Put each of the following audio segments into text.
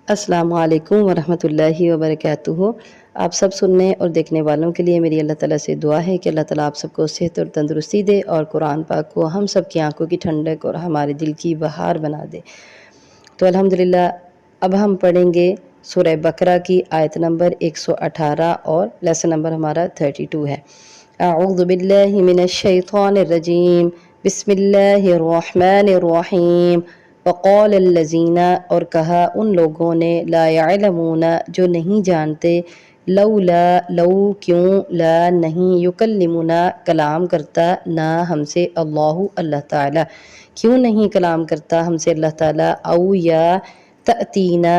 السلام علیکم ورحمۃ اللہ وبرکاتہ۔ آپ سب سننے اور دیکھنے والوں کے لیے میری اللہ تعالیٰ سے دعا ہے کہ اللہ تعالیٰ آپ سب کو صحت اور تندرستی دے اور قرآن پاک کو ہم سب کی آنکھوں کی ٹھنڈک اور ہمارے دل کی بہار بنا دے۔ تو الحمدللہ اب ہم پڑھیں گے سورہ بقرہ کی آیت نمبر 118 اور لیسن نمبر ہمارا 32 ہے۔ اعوذ باللہ من الشیطان الرجیم، بسم اللہ الرحمن الرحیم۔ وقال الذین، اور کہا ان لوگوں نے، لا يعلمون جو نہیں جانتے، لولا لو کیوں، لا نہیں، یکلمنا کلام کرتا نہ ہم سے، اللہ تعالی کیوں نہیں کلام کرتا ہم سے اللہ تعالی، او یا تأتینا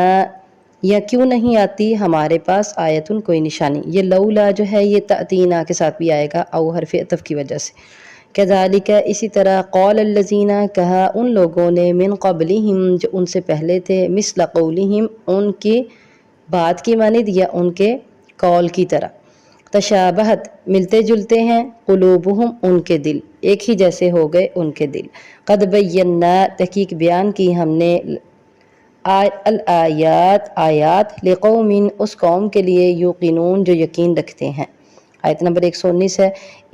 یا کیوں نہیں آتی ہمارے پاس آیتن کوئی نشانی۔ یہ لولا جو ہے یہ تأتینا کے ساتھ بھی آئے گا او حرف عطف کی وجہ سے۔ کذالک اسی طرح، قول الذین کہا ان لوگوں نے، من قبلہم جو ان سے پہلے تھے، مثل قولہم ان کی بات کی مانند یا ان کے قول کی طرح، تشابہت ملتے جلتے ہیں، قلوبہم ان کے دل ایک ہی جیسے ہو گئے ان کے دل، قد بینا تحقیق بیان کی ہم نے، الآیات آیات، لقوم اس قوم کے لیے، یوقنون جو یقین رکھتے ہیں۔ آیت نمبر 119 ہے،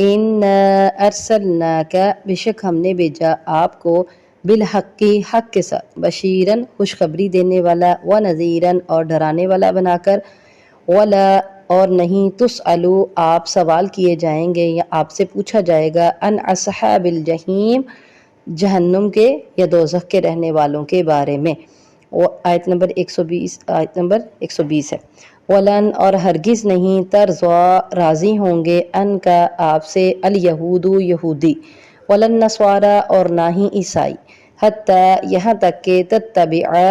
ان ارسلناک بے شک ہم نے بھیجا آپ کو، بالحق حق کے ساتھ، بشیرن خوشخبری دینے والا، ونذیرن اور ڈرانے والا بنا کر، ولا اور نہیں، تسألو آپ سوال کیے جائیں گے یا آپ سے پوچھا جائے گا، ان اصحاب الجحیم جہنم کے یا دوزخ کے رہنے والوں کے بارے میں۔ آیت نمبر 120 ہے، ولن اور ہرگز نہیں، ترضا راضی ہوں گے، ان کا آپ سے، الیہود یہودی، ولن نصارا اور نہ ہی عیسائی، حتیٰ یہاں تک کہ، تتبع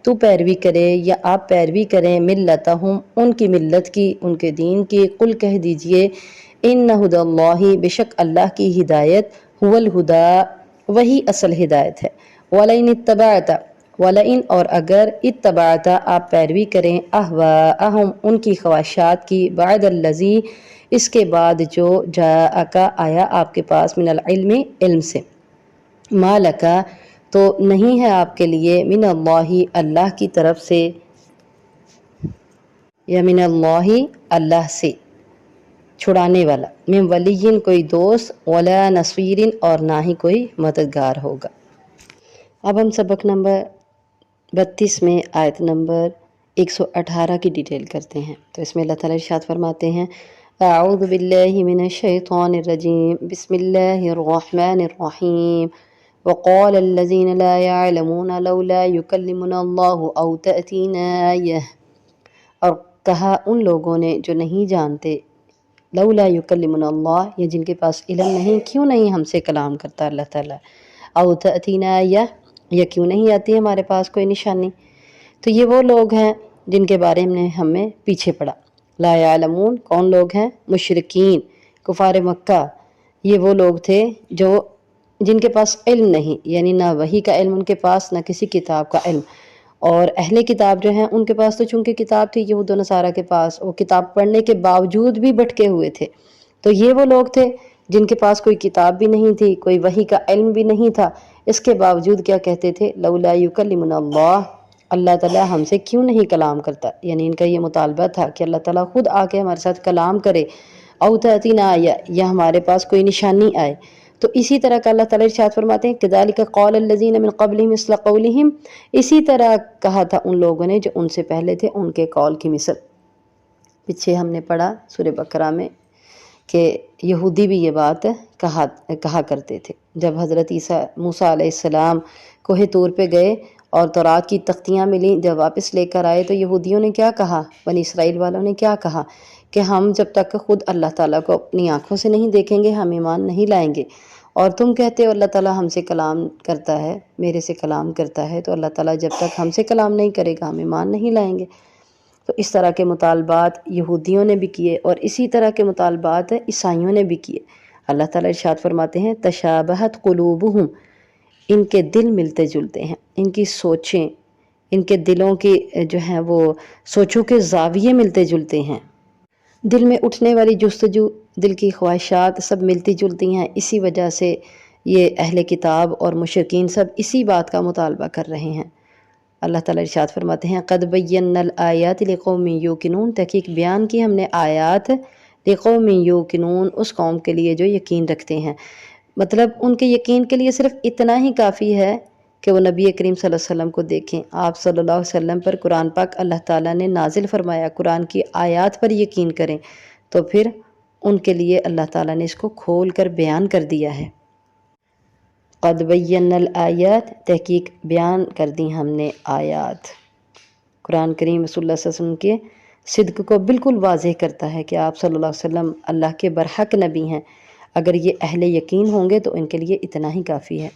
تو پیروی کرے یا آپ پیروی کریں، ملتہم ان کی ملت کی، ان کے دین کی، قل کہہ دیجئے، ان ہدی اللہ بے شک اللہ کی ہدایت، هو الہدی وہی اصل ہدایت ہے، ولئن اتبعت ولئن اور اگر، اتبعت آپ پیروی کریں، اہواءہم ان کی خواہشات کی، بعد الذی اس کے بعد جو، جاءک آیا آپ کے پاس، من العلم علم سے، ما لکا تو نہیں ہے آپ کے لیے، من اللہ اللہ کی طرف سے، یا من اللہ اللہ سے چھڑانے والا، من ولی کوئی دوست، ولا نصیر اور نہ ہی کوئی مددگار ہوگا۔ اب ہم سبق نمبر 32 میں آیت نمبر 118 کی ڈیٹیل کرتے ہیں۔ تو اس میں اللہ تعالیٰ ارشاد فرماتے ہیں، اعوذ باللہ من الشیطان الرجیم، بسم اللہ الرحمن الرحیم، وقال الذین لا يعلمون لولا یکلمنا اللہ او تأتینا آیہ، اور کہا ان لوگوں نے جو نہیں جانتے، لولا یکلمنا اللہ یا جن کے پاس علم نہیں، کیوں نہیں ہم سے کلام کرتا اللہ تعالیٰ، او تأتینا آیہ یا کیوں نہیں آتی ہمارے پاس کوئی نشانی۔ تو یہ وہ لوگ ہیں جن کے بارے میں ہمیں پیچھے پڑا۔ لا یعلمون کون لوگ ہیں؟ مشرکین، کفار مکہ، یہ وہ لوگ تھے جو جن کے پاس علم نہیں، یعنی نہ وحی کا علم ان کے پاس، نہ کسی کتاب کا علم۔ اور اہل کتاب جو ہیں ان کے پاس تو چونکہ کتاب تھی یہود و نصارہ کے پاس، وہ کتاب پڑھنے کے باوجود بھی بھٹکے ہوئے تھے۔ تو یہ وہ لوگ تھے جن کے پاس کوئی کتاب بھی نہیں تھی، کوئی وحی کا علم بھی نہیں تھا، اس کے باوجود کیا کہتے تھے؟ لولا یکلمنا اللہ، اللہ تعالیٰ ہم سے کیوں نہیں کلام کرتا، یعنی ان کا یہ مطالبہ تھا کہ اللہ تعالیٰ خود آ کے ہمارے ساتھ کلام کرے، او تأتینا آیہ یا ہمارے پاس کوئی نشانی آئے۔ تو اسی طرح کا اللہ تعالیٰ ارشاد فرماتے ہیں، کذالک قول الذین من قبلہم مثل قولہم، اسی طرح کہا تھا ان لوگوں نے جو ان سے پہلے تھے، ان کے قول کی مثل۔ پیچھے ہم نے پڑھا سورہ بقرہ میں کہ یہودی بھی یہ بات کہا کرتے تھے۔ جب حضرت موسیٰ علیہ السلام کوہ طور پہ گئے اور تورات کی تختیاں ملیں، جب واپس لے کر آئے تو یہودیوں نے کیا کہا، بنی اسرائیل والوں نے کیا کہا کہ ہم جب تک خود اللہ تعالیٰ کو اپنی آنکھوں سے نہیں دیکھیں گے ہم ایمان نہیں لائیں گے، اور تم کہتے ہو اللہ تعالیٰ ہم سے کلام کرتا ہے، میرے سے کلام کرتا ہے، تو اللہ تعالیٰ جب تک ہم سے کلام نہیں کرے گا ہم ایمان نہیں لائیں گے۔ تو اس طرح کے مطالبات یہودیوں نے بھی کیے اور اسی طرح کے مطالبات عیسائیوں نے بھی کیے۔ اللہ تعالیٰ ارشاد فرماتے ہیں، تشابہت قلوبہم، ان کے دل ملتے جلتے ہیں، ان کی سوچیں، ان کے دلوں کی جو ہیں وہ سوچوں کے زاویے ملتے جلتے ہیں، دل میں اٹھنے والی جستجو، دل کی خواہشات سب ملتی جلتی ہیں۔ اسی وجہ سے یہ اہل کتاب اور مشرکین سب اسی بات کا مطالبہ کر رہے ہیں۔ اللہ تعالیٰ ارشاد فرماتے ہیں قد بینا الآیات لقوم یوقنون، تحقیق بیان کی ہم نے آیات لقوم یوقنون، اس قوم کے لیے جو یقین رکھتے ہیں۔ مطلب ان کے یقین کے لیے صرف اتنا ہی کافی ہے کہ وہ نبی کریم صلی اللہ علیہ وسلم کو دیکھیں۔ آپ صلی اللہ علیہ وسلم پر قرآن پاک اللہ تعالیٰ نے نازل فرمایا، قرآن کی آیات پر یقین کریں تو پھر ان کے لیے اللہ تعالیٰ نے اس کو کھول کر بیان کر دیا ہے۔ قد بینا الآیات، تحقیق بیان کر دی ہم نے آیات۔ قرآن کریم رسول اللہ صلی اللہ علیہ وسلم کے صدق کو بالکل واضح کرتا ہے کہ آپ صلی اللہ علیہ وسلم اللہ کے برحق نبی ہیں۔ اگر یہ اہل یقین ہوں گے تو ان کے لیے اتنا ہی کافی ہے۔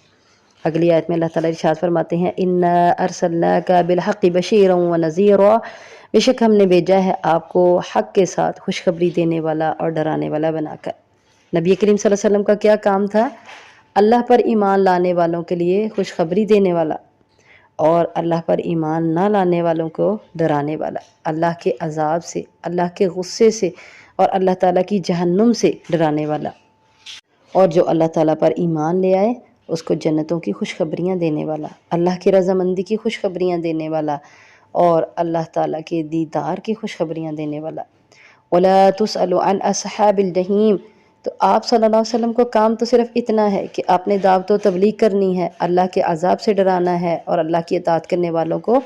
اگلی آیت میں اللہ تعالیٰ ارشاد فرماتے ہیں اِنَّا أَرْسَلْنَاكَ بِالْحَقِّ بَشِيرًا وَنَذِيرًا، بے شک ہم نے بھیجا ہے آپ کو حق کے ساتھ خوشخبری دینے والا اور ڈرانے والا بنا کر۔ نبی کریم صلی اللہ علیہ وسلم کا کیا کام تھا؟ اللہ پر ایمان لانے والوں کے لیے خوشخبری دینے والا اور اللہ پر ایمان نہ لانے والوں کو ڈرانے والا، اللہ کے عذاب سے، اللہ کے غصے سے اور اللہ تعالیٰ کی جہنم سے ڈرانے والا، اور جو اللہ تعالیٰ پر ایمان لے آئے اس کو جنتوں کی خوشخبریاں دینے والا، اللہ کی رضامندی کی خوشخبریاں دینے والا اور اللہ تعالیٰ کے دیدار کی خوشخبریاں دینے والا۔ وَلَا تُسْأَلُ عَنْ أَصْحَابِ الْجَحِيمِ، تو آپ صلی اللہ علیہ وسلم کو کام تو صرف اتنا ہے کہ آپ نے دعوت و تبلیغ کرنی ہے، اللہ کے عذاب سے ڈرانا ہے اور اللہ کی اطاعت کرنے والوں کو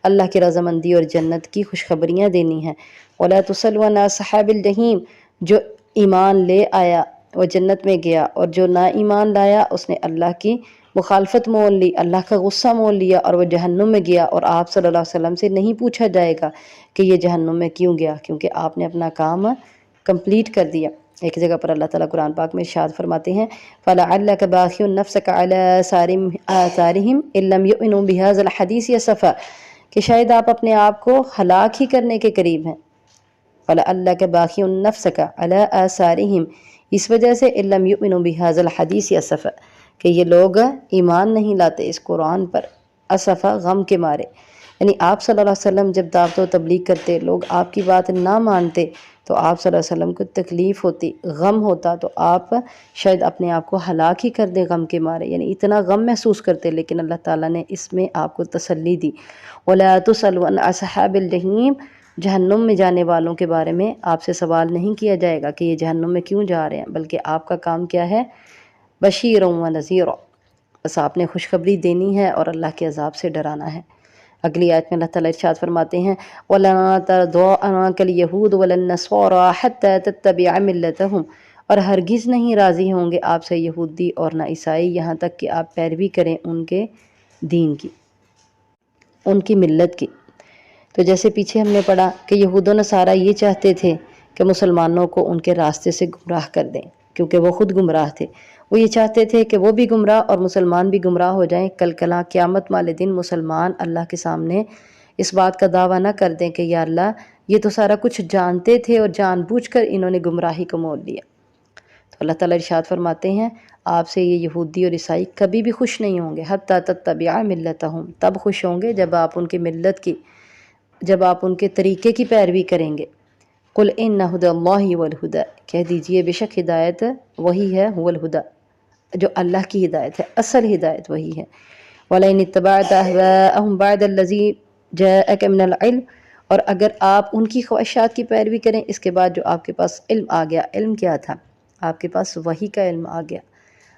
اللہ کی رضامندی اور جنت کی خوشخبریاں دینی ہیں۔ وَلَا تُسْأَلُ عَنْ أَصْحَابِ الْجَحِيمِ، جو ایمان لے آیا وہ جنت میں گیا اور جو نا ایمان لایا اس نے اللہ کی مخالفت مول لی، اللہ کا غصہ مول لیا اور وہ جہنم میں گیا، اور آپ صلی اللہ علیہ وسلم سے نہیں پوچھا جائے گا کہ یہ جہنم میں کیوں گیا، کیونکہ آپ نے اپنا کام کمپلیٹ کر دیا۔ ایک جگہ پر اللہ تعالیٰ قرآن پاک میں ارشاد فرماتے ہیں فَلَعَلَّكَ بَاخِعٌ نَفْسَكَ عَلَىٰ آثَارِهِمْ إِن لَّمْ يُؤْمِنُوا بِهَٰذَا الْحَدِيثِ أَسَفًا، کہ شاید آپ اپنے آپ کو ہلاک ہی کرنے کے قریب ہیں۔ فَلَعَلَّكَ بَاخِعٌ نَفْسَكَ عَلَىٰ آثَارِهِمْ، اس وجہ سے إِن لَّمْ يُؤْمِنُوا بِهَٰذَا الْحَدِيثِ أَسَفًا، کہ یہ لوگ ایمان نہیں لاتے اس قرآن پر، اسفا غم کے مارے۔ یعنی آپ صلی اللہ علیہ وسلم جب دعوت و تبلیغ کرتے، لوگ آپ کی بات نہ مانتے تو آپ صلی اللہ علیہ وسلم کو تکلیف ہوتی، غم ہوتا، تو آپ شاید اپنے آپ کو ہلاک ہی کر دیں غم کے مارے، یعنی اتنا غم محسوس کرتے، لیکن اللہ تعالیٰ نے اس میں آپ کو تسلی دی۔ وَلَا تُسْأَلُ عَنْ أَصْحَابِ الْجَحِيمِ، جہنم میں جانے والوں کے بارے میں آپ سے سوال نہیں کیا جائے گا کہ یہ جہنم میں کیوں جا رہے ہیں، بلکہ آپ کا کام کیا ہے؟ بشیرٌ ونذیرٌ، بس آپ نے خوشخبری دینی ہے اور اللہ کے عذاب سے ڈرانا ہے۔ اگلی آیت میں اللہ تعالیٰ ارشاد فرماتے ہیں وَلَن تَرْضَىٰ عَنكَ الْيَهُودُ وَلَا النَّصَارَىٰ حَتَّىٰ تَتَّبِعَ مِلَّتَهُمْ، اور ہرگز نہیں راضی ہوں گے آپ سے یہودی اور نہ عیسائی یہاں تک کہ آپ پیروی کریں ان کے دین کی، ان کی ملت کی۔ تو جیسے پیچھے ہم نے پڑھا کہ یہود و نصارہ یہ چاہتے تھے کہ مسلمانوں کو ان کے راستے سے گمراہ کر دیں، کیونکہ وہ خود گمراہ تھے۔ وہ یہ چاہتے تھے کہ وہ بھی گمراہ اور مسلمان بھی گمراہ ہو جائیں، کل کلا قیامت والے دن مسلمان اللہ کے سامنے اس بات کا دعویٰ نہ کر دیں کہ یا اللہ یہ تو سارا کچھ جانتے تھے اور جان بوجھ کر انہوں نے گمراہی کو مول لیا۔ تو اللہ تعالیٰ ارشاد فرماتے ہیں آپ سے یہ یہودی اور عیسائی کبھی بھی خوش نہیں ہوں گے، حتیٰ تتبع ملتہم، تب خوش ہوں گے جب آپ ان کی ملت کی، جب آپ ان کے طریقے کی پیروی کریں گے۔ قل ان ھدی اللہ ھو الھدی، کہہ دیجئے بے شک ہدایت وہی ہے، ھو الھدی، جو اللہ کی ہدایت ہے، اصل ہدایت وہی ہے۔ وَلَئِنِ اتَّبَعْتَ أَهْوَاءَهُمْ بَعْدَ الَّذِي جَاءَكَ مِنَ الْعِلْمِ، اور اگر آپ ان کی خواہشات کی پیروی کریں اس کے بعد جو آپ کے پاس علم آ گیا۔ علم کیا تھا؟ آپ کے پاس وحی کا علم آ گیا،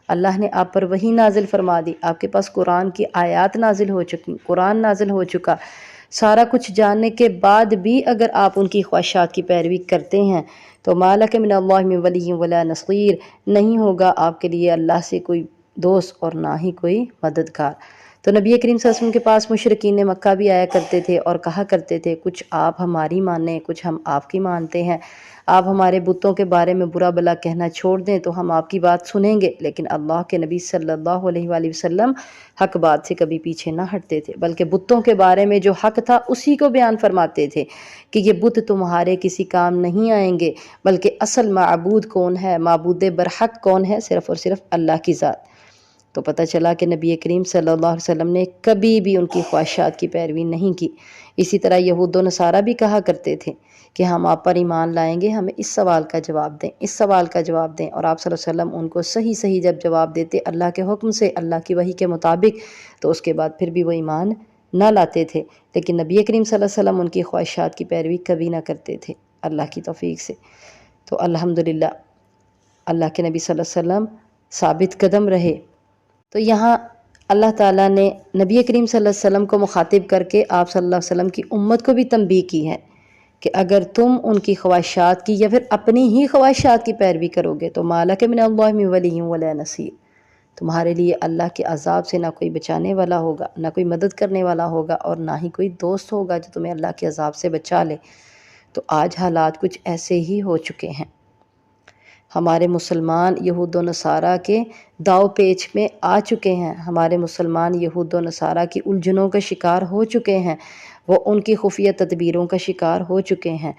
اللہ نے آپ پر وحی نازل فرما دی، آپ کے پاس قرآن کی آیات نازل ہو چکی، قرآن نازل ہو چکا، سارا کچھ جاننے کے بعد بھی اگر آپ ان کی خواہشات کی پیروی کرتے ہیں تو مَا لَكَ مِنَ اللَّهِ مِن وَلِيٍّ وَلَا نَصِيرٍ، نہیں ہوگا آپ کے لیے اللہ سے کوئی دوست اور نہ ہی کوئی مددگار۔ تو نبی کریم صلی اللہ علیہ وسلم کے پاس مشرکین مکہ بھی آیا کرتے تھے اور کہا کرتے تھے کچھ آپ ہماری مانیں، کچھ ہم آپ کی مانتے ہیں، آپ ہمارے بتوں کے بارے میں برا بلا کہنا چھوڑ دیں تو ہم آپ کی بات سنیں گے۔ لیکن اللہ کے نبی صلی اللہ علیہ وآلہ وسلم حق بات سے کبھی پیچھے نہ ہٹتے تھے، بلکہ بتوں کے بارے میں جو حق تھا اسی کو بیان فرماتے تھے کہ یہ بت تمہارے کسی کام نہیں آئیں گے، بلکہ اصل معبود کون ہے، معبود برحق کون ہے؟ صرف اور صرف اللہ کی ذات۔ تو پتہ چلا کہ نبی کریم صلی اللہ علیہ وسلم نے کبھی بھی ان کی خواہشات کی پیروی نہیں کی۔ اسی طرح یہود و نصارہ بھی کہا کرتے تھے کہ ہم آپ پر ایمان لائیں گے، ہمیں اس سوال کا جواب دیں، اس سوال کا جواب دیں، اور آپ صلی اللہ علیہ وسلم ان کو صحیح جب جواب دیتے اللہ کے حکم سے، اللہ کی وحی کے مطابق، تو اس کے بعد پھر بھی وہ ایمان نہ لاتے تھے، لیکن نبی کریم صلی اللہ علیہ وسلم ان کی خواہشات کی پیروی کبھی نہ کرتے تھے اللہ کی توفیق سے۔ تو الحمدللہ اللہ کے نبی صلی اللہ علیہ وسلم ثابت قدم رہے۔ تو یہاں اللہ تعالیٰ نے نبی کریم صلی اللہ علیہ وسلم کو مخاطب کر کے آپ صلی اللہ علیہ وسلم کی امت کو بھی تنبیہ کی ہے کہ اگر تم ان کی خواہشات کی یا پھر اپنی ہی خواہشات کی پیروی کرو گے تو ما لک من اللہ من ولی ولا نصیر، تمہارے لیے اللہ کے عذاب سے نہ کوئی بچانے والا ہوگا، نہ کوئی مدد کرنے والا ہوگا، اور نہ ہی کوئی دوست ہوگا جو تمہیں اللہ کے عذاب سے بچا لے۔ تو آج حالات کچھ ایسے ہی ہو چکے ہیں، ہمارے مسلمان یہود و نصارہ کے داؤ پیچ میں آ چکے ہیں، ہمارے مسلمان یہود و نصارہ کی الجھنوں کا شکار ہو چکے ہیں، وہ ان کی خفیہ تدبیروں کا شکار ہو چکے ہیں۔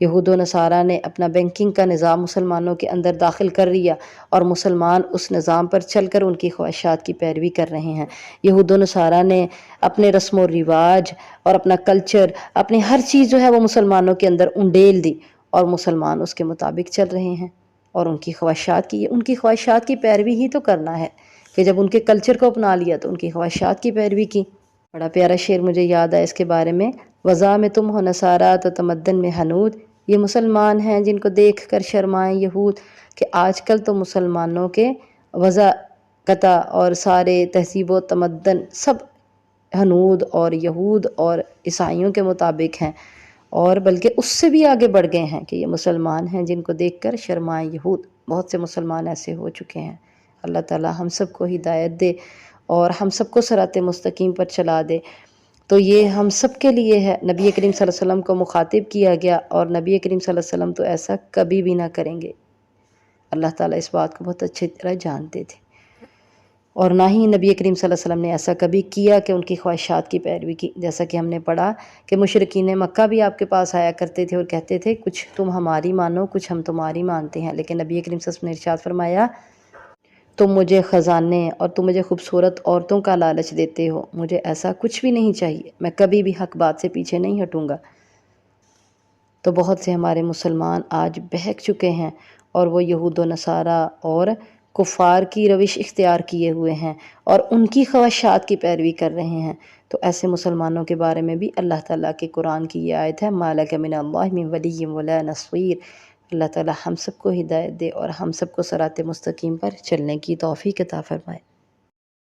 یہود و نصارہ نے اپنا بینکنگ کا نظام مسلمانوں کے اندر داخل کر لیا اور مسلمان اس نظام پر چل کر ان کی خواہشات کی پیروی کر رہے ہیں۔ یہود و نصارہ نے اپنے رسم و رواج اور اپنا کلچر، اپنی ہر چیز جو ہے وہ مسلمانوں کے اندر انڈیل دی، اور مسلمان اس کے مطابق چل رہے ہیں، اور ان کی خواہشات کی پیروی ہی تو کرنا ہے کہ جب ان کے کلچر کو اپنا لیا تو ان کی خواہشات کی پیروی کی۔ بڑا پیارا شعر مجھے یاد ہے اس کے بارے میں، وضع میں تم ہو نصارہ تو تمدن میں حنود، یہ مسلمان ہیں جن کو دیکھ کر شرمائیں یہود، کہ آج کل تو مسلمانوں کے وضع قطع اور سارے تہذیب و تمدن سب حنود اور یہود اور عیسائیوں کے مطابق ہیں، اور بلکہ اس سے بھی آگے بڑھ گئے ہیں کہ یہ مسلمان ہیں جن کو دیکھ کر شرمائیں یہود۔ بہت سے مسلمان ایسے ہو چکے ہیں۔ اللہ تعالی ہم سب کو ہدایت دے اور ہم سب کو صراط مستقیم پر چلا دے۔ تو یہ ہم سب کے لیے ہے، نبی کریم صلی اللہ علیہ وسلم کو مخاطب کیا گیا، اور نبی کریم صلی اللہ علیہ وسلم تو ایسا کبھی بھی نہ کریں گے۔ اللہ تعالیٰ اس بات کو بہت اچھی طرح جانتے تھے، اور نہ ہی نبی کریم صلی اللہ علیہ وسلم نے ایسا کبھی کیا کہ ان کی خواہشات کی پیروی کی۔ جیسا کہ ہم نے پڑھا کہ مشرکین مکہ بھی آپ کے پاس آیا کرتے تھے اور کہتے تھے کچھ تم ہماری مانو، کچھ ہم تمہاری مانتے ہیں، لیکن نبی کریم صلی اللہ علیہ وسلم نے ارشاد فرمایا تم مجھے خزانے اور تم مجھے خوبصورت عورتوں کا لالچ دیتے ہو، مجھے ایسا کچھ بھی نہیں چاہیے، میں کبھی بھی حق بات سے پیچھے نہیں ہٹوں گا۔ تو بہت سے ہمارے مسلمان آج بہک چکے ہیں، اور وہ یہود و نصارہ اور کفار کی روش اختیار کیے ہوئے ہیں اور ان کی خواہشات کی پیروی کر رہے ہیں۔ تو ایسے مسلمانوں کے بارے میں بھی اللہ تعالیٰ کے قرآن کی یہ آیت ہے، ما لک من اللہ من ولی ولا نصیر۔ اللہ تعالیٰ ہم سب کو ہدایت دے اور ہم سب کو صراط مستقیم پر چلنے کی توفیق عطا فرمائے۔